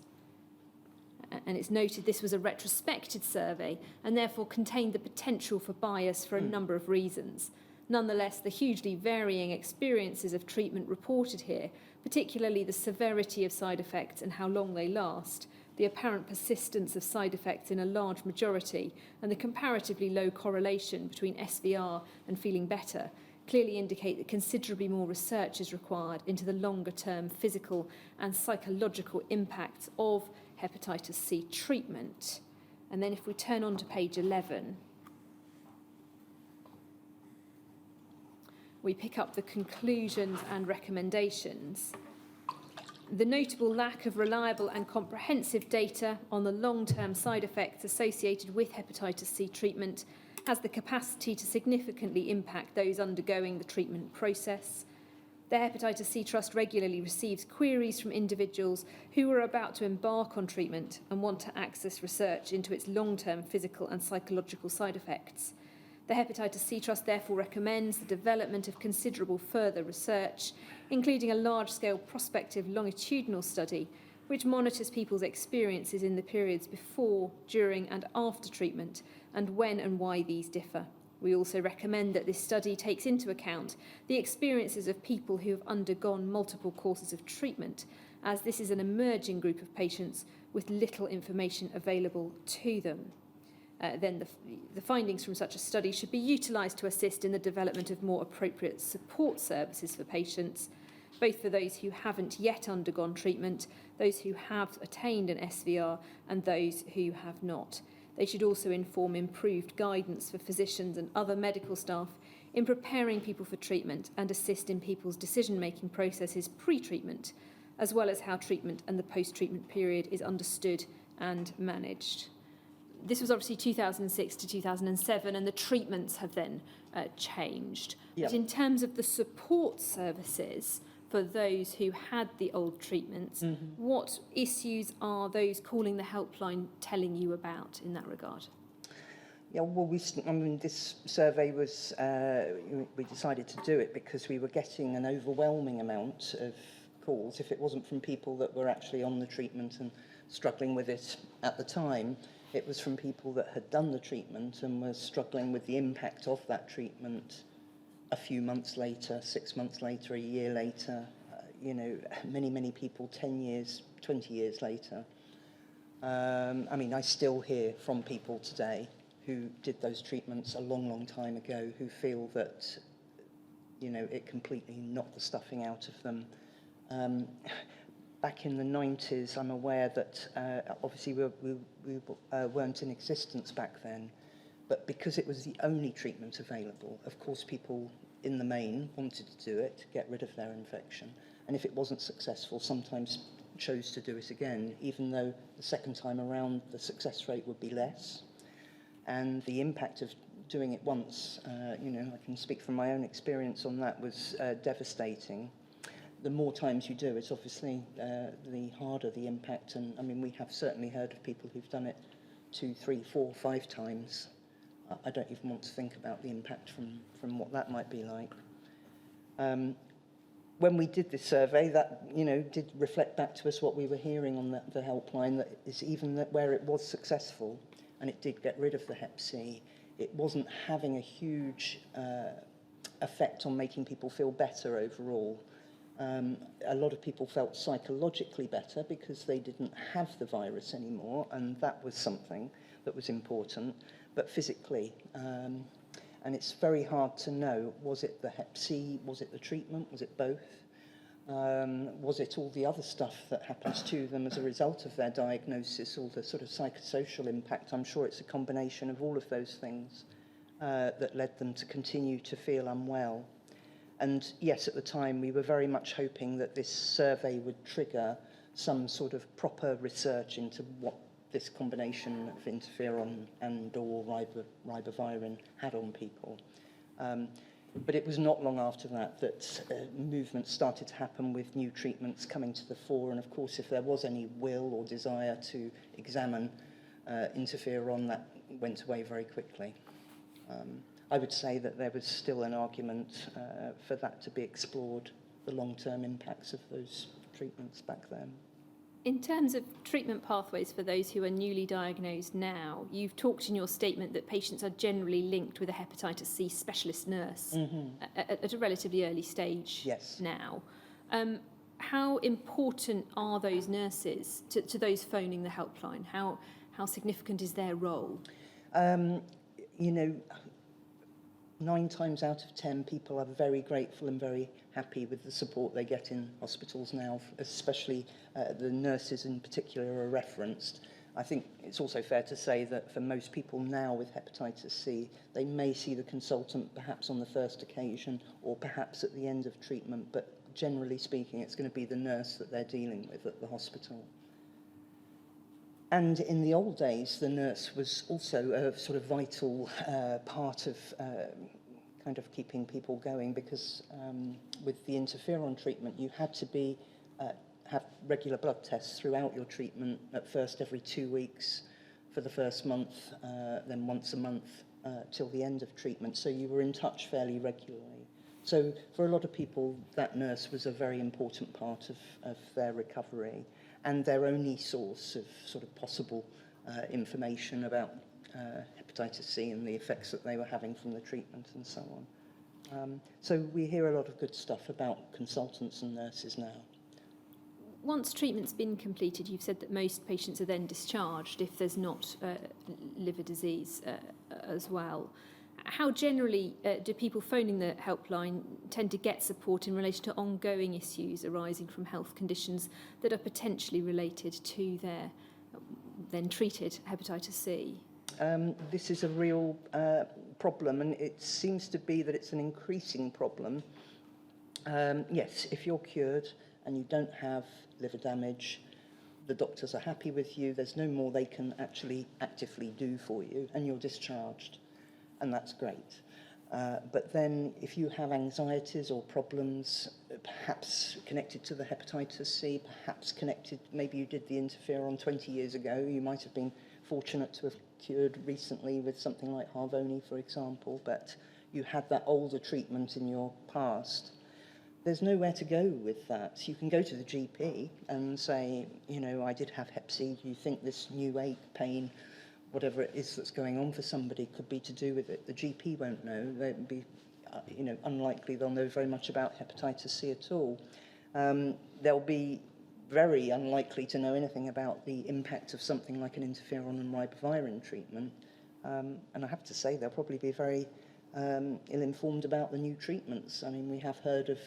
And it's noted this was a retrospective survey and therefore contained the potential for bias for a number of reasons. Nonetheless, the hugely varying experiences of treatment reported here, particularly the severity of side effects and how long they last, the apparent persistence of side effects in a large majority, and the comparatively low correlation between SVR and feeling better, clearly indicate that considerably more research is required into the longer-term physical and psychological impacts of hepatitis C treatment. And then if we turn on to page 11, we pick up the conclusions and recommendations. The notable lack of reliable and comprehensive data on the long-term side effects associated with hepatitis C treatment has the capacity to significantly impact those undergoing the treatment process. The Hepatitis C Trust regularly receives queries from individuals who are about to embark on treatment and want to access research into its long-term physical and psychological side effects. The Hepatitis C Trust therefore recommends the development of considerable further research, including a large-scale prospective longitudinal study which monitors people's experiences in the periods before, during and after treatment, and when and why these differ. We also recommend that this study takes into account the experiences of people who have undergone multiple courses of treatment, as this is an emerging group of patients with little information available to them. Then the findings from such a study should be utilised to assist in the development of more appropriate support services for patients, both for those who haven't yet undergone treatment, those who have attained an SVR, and those who have not. They should also inform improved guidance for physicians and other medical staff in preparing people for treatment and assist in people's decision-making processes pre-treatment, as well as how treatment and the post-treatment period is understood and managed. This was obviously 2006 to 2007, and the treatments have then changed. Yep. But in terms of the support services for those who had the old treatments, what issues are those calling the helpline telling you about in that regard? Yeah, well, this survey was, we decided to do it because we were getting an overwhelming amount of calls. If it wasn't from people that were actually on the treatment and struggling with it at the time, it was from people that had done the treatment and were struggling with the impact of that treatment a few months later, 6 months later, a year later, many people 10 years, 20 years later. I mean, I still hear from people today who did those treatments a long, long time ago who feel that, you know, it completely knocked the stuffing out of them. Back in the 90s, I'm aware that obviously we weren't in existence back then, but because it was the only treatment available, of course people in the main wanted to do it to get rid of their infection. And if it wasn't successful, sometimes chose to do it again, even though the second time around the success rate would be less. And the impact of doing it once, you know, I can speak from my own experience on that, was devastating. The more times you do it, obviously, the harder the impact. And I mean, we have certainly heard of people who've done it 2, 3, 4, 5 times. I don't even want to think about the impact from what that might be like. When we did this survey, that, you know, did reflect back to us what we were hearing on the helpline, that is even that where it was successful and it did get rid of the Hep C, it wasn't having a huge effect on making people feel better overall. A lot of people felt psychologically better because they didn't have the virus anymore, and that was something that was important, but physically. And it's very hard to know, was it the Hep C, was it the treatment, was it both? Was it all the other stuff that happens to them as a result of their diagnosis, all the sort of psychosocial impact? I'm sure it's a combination of all of those things that led them to continue to feel unwell. And yes, at the time, we were very much hoping that this survey would trigger some sort of proper research into what this combination of interferon and or ribavirin had on people. But it was not long after that movement started to happen with new treatments coming to the fore. And of course, if there was any will or desire to examine interferon, that went away very quickly. I would say that there was still an argument for that to be explored, the long-term impacts of those treatments back then. In terms of treatment pathways for those who are newly diagnosed now, you've talked in your statement that patients are generally linked with a hepatitis C specialist nurse at a relatively early stage now. How important are those nurses to those phoning the helpline? How significant is their role? You know, 9 times out of 10 people are very grateful and very happy with the support they get in hospitals now, especially the nurses in particular are referenced. I think it's also fair to say that for most people now with hepatitis C, they may see the consultant perhaps on the first occasion or perhaps at the end of treatment, but generally speaking, it's going to be the nurse that they're dealing with at the hospital. And in the old days, the nurse was also a sort of vital part of kind of keeping people going, because with the interferon treatment, you had to be have regular blood tests throughout your treatment, at first every 2 weeks for the first month, then once a month till the end of treatment. So you were in touch fairly regularly. So for a lot of people, that nurse was a very important part of their recovery and their only source of sort of possible information about hepatitis C and the effects that they were having from the treatment and so on. So we hear a lot of good stuff about consultants and nurses now. Once treatment's been completed, you've said that most patients are then discharged if there's not liver disease as well. How generally do people phoning the helpline tend to get support in relation to ongoing issues arising from health conditions that are potentially related to their then treated hepatitis C? This is a real problem, and it seems to be that it's an increasing problem. Yes, if you're cured and you don't have liver damage, the doctors are happy with you, there's no more they can actually actively do for you, and you're discharged. And that's great. But then if you have anxieties or problems, perhaps connected to the hepatitis C, perhaps connected, maybe you did the interferon 20 years ago, you might have been fortunate to have cured recently with something like Harvoni, for example, but you had that older treatment in your past. There's nowhere to go with that. You can go to the GP and say, you know, I did have Hep C, do you think this new ache, pain, whatever it is that's going on for somebody could be to do with it? The GP won't know. They'd be, you know, unlikely they'll know very much about hepatitis C at all. There'll be very unlikely to know anything about the impact of something like an interferon and ribavirin treatment. And I have to say, they'll probably be very ill-informed about the new treatments. I mean, we have heard of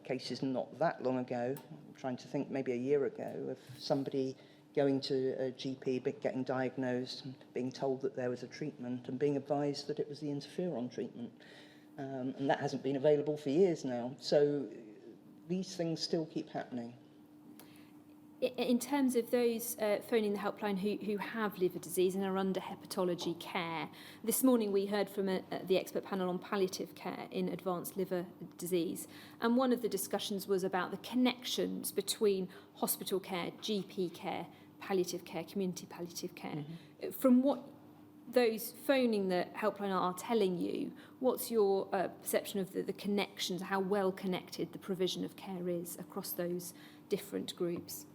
cases not that long ago, I'm trying to think maybe a year ago, of somebody going to a GP, getting diagnosed and being told that there was a treatment and being advised that it was the interferon treatment. And that hasn't been available for years now. So these things still keep happening. In terms of those phoning the helpline who have liver disease and are under hepatology care, this morning we heard from the expert panel on palliative care in advanced liver disease, and one of the discussions was about the connections between hospital care, GP care, palliative care, community palliative care. Mm-hmm. From what those phoning the helpline are telling you, what's your perception of the connections, how well connected the provision of care is across those different groups?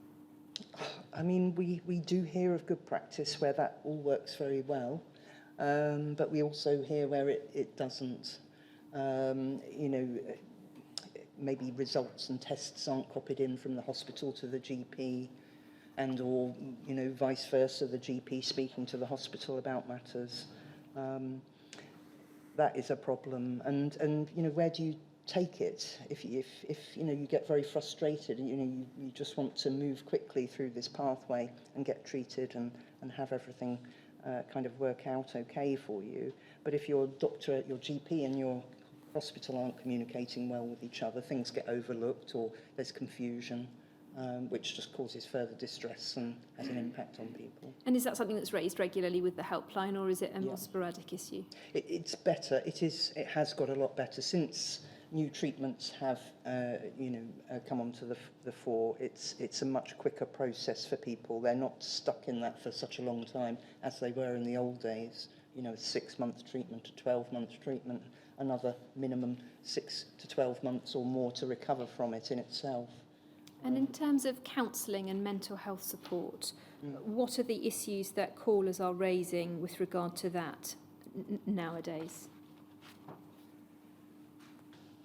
I mean, we do hear of good practice where that all works very well, but we also hear where it doesn't. You know, maybe results and tests aren't copied in from the hospital to the GP, and or, you know, vice versa, the GP speaking to the hospital about matters. That is a problem. And you know, where do you take it if you know, you get very frustrated, you know, you just want to move quickly through this pathway and get treated and have everything kind of work out okay for you. But if your doctor, your GP and your hospital aren't communicating well with each other, things get overlooked or there's confusion, which just causes further distress and has an impact on people. And is that something that's raised regularly with the helpline, or is it a more sporadic issue? It's better. It has got a lot better since new treatments have, come onto the fore. It's a much quicker process for people. They're not stuck in that for such a long time as they were in the old days. You know, a 6-month treatment, a 12-month treatment, another minimum 6 to 12 months or more to recover from it in itself. And in terms of counselling and mental health support, what are the issues that callers are raising with regard to that nowadays?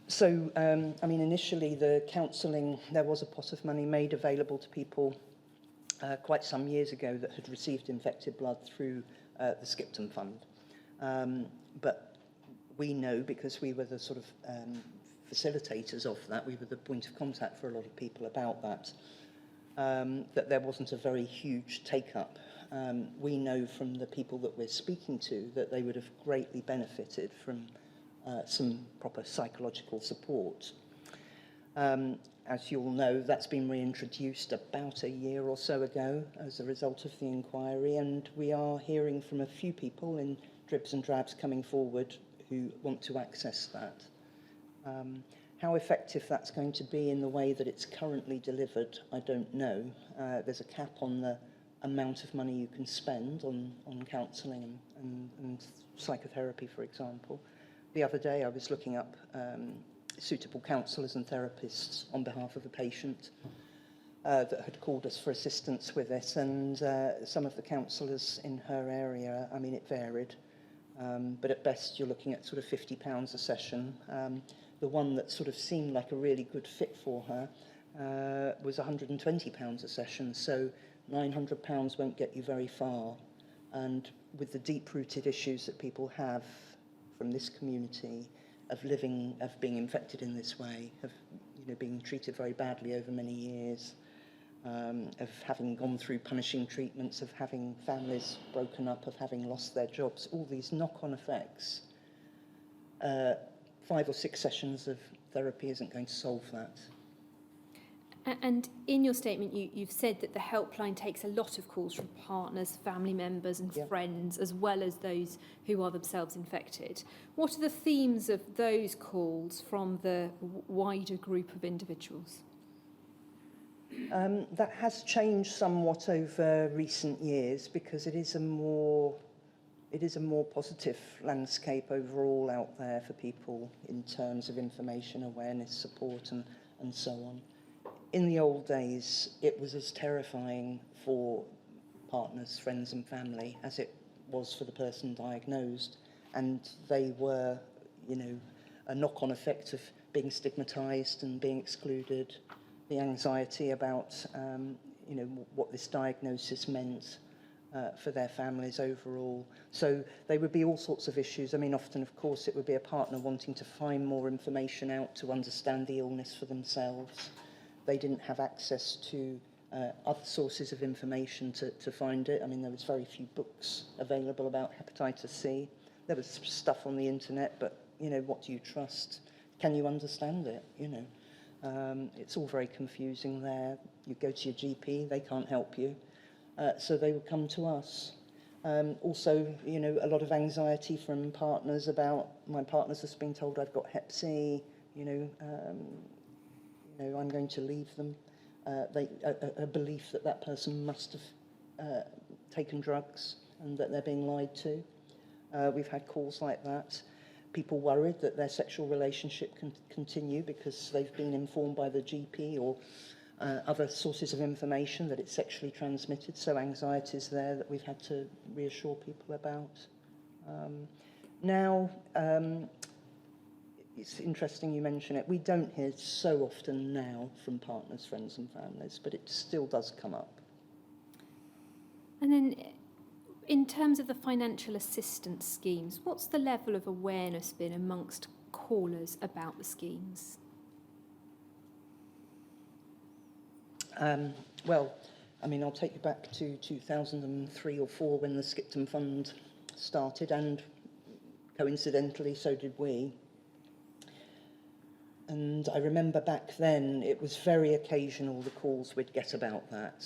So, I mean, initially the counselling, there was a pot of money made available to people quite some years ago that had received infected blood through the Skipton Fund. But we know, because we were the sort of facilitators of that, we were the point of contact for a lot of people about that, that there wasn't a very huge take-up. We know from the people that we're speaking to that they would have greatly benefited from some proper psychological support. As you all know, that's been reintroduced about a year or so ago as a result of the inquiry, and we are hearing from a few people in dribs and drabs coming forward who want to access that. How effective that's going to be in the way that it's currently delivered, I don't know. There's a cap on the amount of money you can spend on counselling and psychotherapy, for example. The other day I was looking up suitable counsellors and therapists on behalf of a patient that had called us for assistance with it, and some of the counsellors in her area, I mean, it varied, but at best you're looking at sort of £50 a session. The one that sort of seemed like a really good fit for her was £120 a session, so £900 won't get you very far. And with the deep-rooted issues that people have from this community of living, of being infected in this way, of being treated very badly over many years, of having gone through punishing treatments, of having families broken up, of having lost their jobs, all these knock-on effects. 5 or 6 sessions of therapy isn't going to solve that. And in your statement, you've said that the helpline takes a lot of calls from partners, family members and friends, as well as those who are themselves infected. What are the themes of those calls from the wider group of individuals? That has changed somewhat over recent years, because it is a more positive landscape overall out there for people in terms of information, awareness, support and so on. In the old days, it was as terrifying for partners, friends and family as it was for the person diagnosed. And they were, a knock-on effect of being stigmatised and being excluded, the anxiety about, you know, what this diagnosis meant for their families overall. So they would be all sorts of issues. I mean, often, of course, it would be a partner wanting to find more information out to understand the illness for themselves. They didn't have access to other sources of information to find it. I mean, there was very few books available about hepatitis C. There was stuff on the internet, but, you know, what do you trust? Can you understand it? You know, it's all very confusing there. You go to your GP, they can't help you. So they would come to us. Also, you know, a lot of anxiety from partners about, my partner's just been told I've got Hep C, you know, I'm going to leave them. A belief that that person must have taken drugs and that they're being lied to. We've had calls like that. People worried that their sexual relationship can continue because they've been informed by the GP or other sources of information that it's sexually transmitted. So anxiety is there that we've had to reassure people about. Now, it's interesting you mention it. We don't hear so often now from partners, friends and families, but it still does come up. And then in terms of the financial assistance schemes, what's the level of awareness been amongst callers about the schemes? Well, I mean, I'll take you back to 2003 or 4 when the Skipton Fund started, and coincidentally, so did we. And I remember back then, it was very occasional the calls we'd get about that.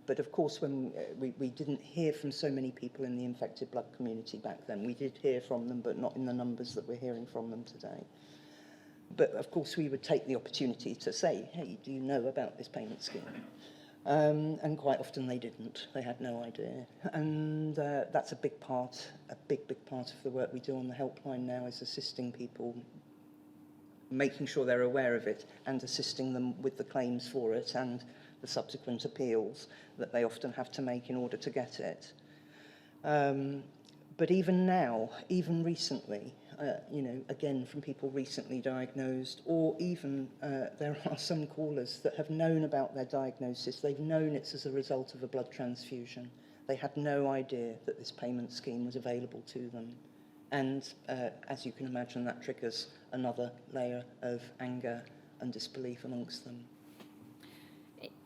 But of course, when we didn't hear from so many people in the infected blood community back then. We did hear from them, but not in the numbers that we're hearing from them today. But of course, we would take the opportunity to say, hey, do you know about this payment scheme? And quite often they didn't. They had no idea. And that's a big part of the work we do on the helpline now, is assisting people, making sure they're aware of it and assisting them with the claims for it and the subsequent appeals that they often have to make in order to get it. But even now, even recently, you know, again, from people recently diagnosed, or even there are some callers that have known about their diagnosis. They've known it's as a result of a blood transfusion. They had no idea that this payment scheme was available to them. And as you can imagine, that triggers another layer of anger and disbelief amongst them.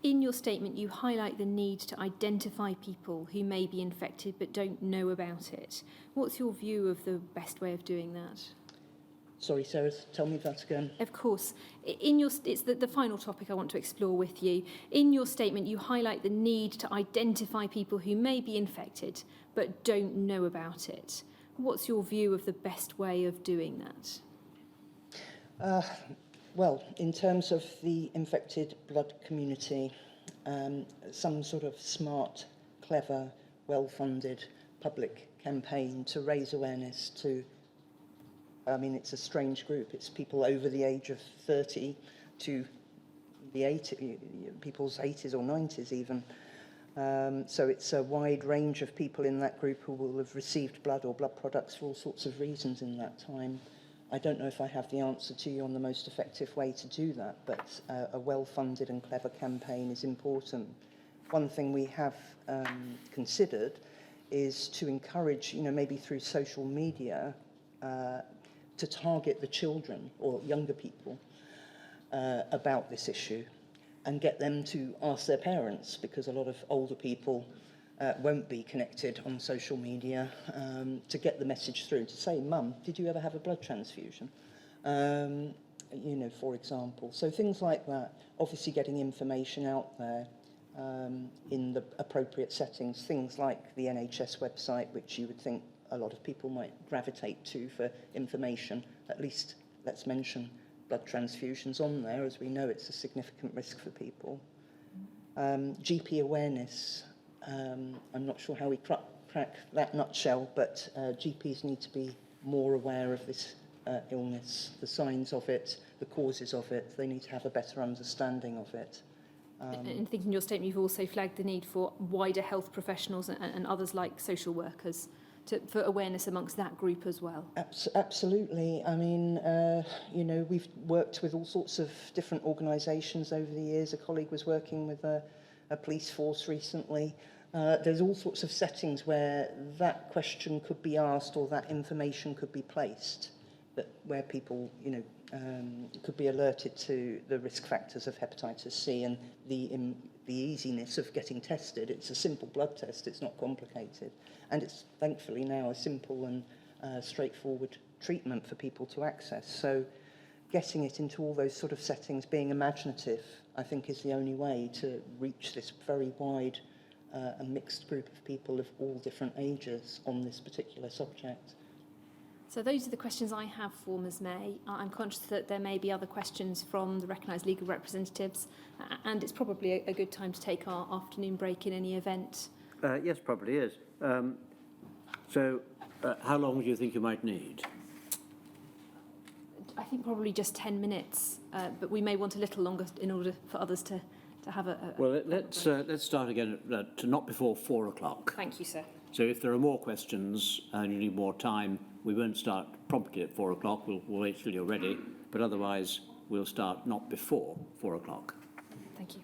In your statement, you highlight the need to identify people who may be infected but don't know about it. What's your view of the best way of doing that? Sorry, Sarah, tell me that again. Of course. It's the final topic I want to explore with you. In your statement, you highlight the need to identify people who may be infected but don't know about it. What's your view of the best way of doing that? Well, in terms of the infected blood community, some sort of smart, clever, well-funded public campaign to raise awareness to, I mean, it's a strange group. It's people over the age of 30 to the 80, people's 80s or 90s even. So it's a wide range of people in that group who will have received blood or blood products for all sorts of reasons in that time. I don't know if I have the answer to you on the most effective way to do that, but a well-funded and clever campaign is important. One thing we have considered is to encourage, you know, maybe through social media, to target the children or younger people about this issue and get them to ask their parents, because a lot of older people won't be connected on social media, to get the message through to say, Mum, did you ever have a blood transfusion? You know, for example. So things like that, obviously getting information out there in the appropriate settings, things like the NHS website, which you would think a lot of people might gravitate to for information. At least let's mention blood transfusions on there, as we know it's a significant risk for people. GP awareness. I'm not sure how we crack that nutshell, but GPs need to be more aware of this illness, the signs of it, the causes of it. They need to have a better understanding of it. And I think in your statement, you've also flagged the need for wider health professionals and others like social workers for awareness amongst that group as well? Absolutely. I mean, you know, we've worked with all sorts of different organisations over the years. A colleague was working with a police force recently. There's all sorts of settings where that question could be asked or that information could be placed, where people, you know, could be alerted to the risk factors of hepatitis C and the easiness of getting tested. It's a simple blood test, it's not complicated. And it's thankfully now a simple and straightforward treatment for people to access. So getting it into all those sort of settings, being imaginative, I think is the only way to reach this very wide and mixed group of people of all different ages on this particular subject. So those are the questions I have for Ms May. I'm conscious that there may be other questions from the recognised legal representatives, and it's probably a good time to take our afternoon break in any event. Yes, probably is. So how long do you think you might need? I think probably just 10 minutes, but we may want a little longer in order for others to have a Well, let's start again to not before 4 o'clock. Thank you, sir. So if there are more questions and you need more time, we won't start promptly at 4 o'clock. We'll wait till you're ready, but otherwise we'll start not before 4 o'clock. Thank you.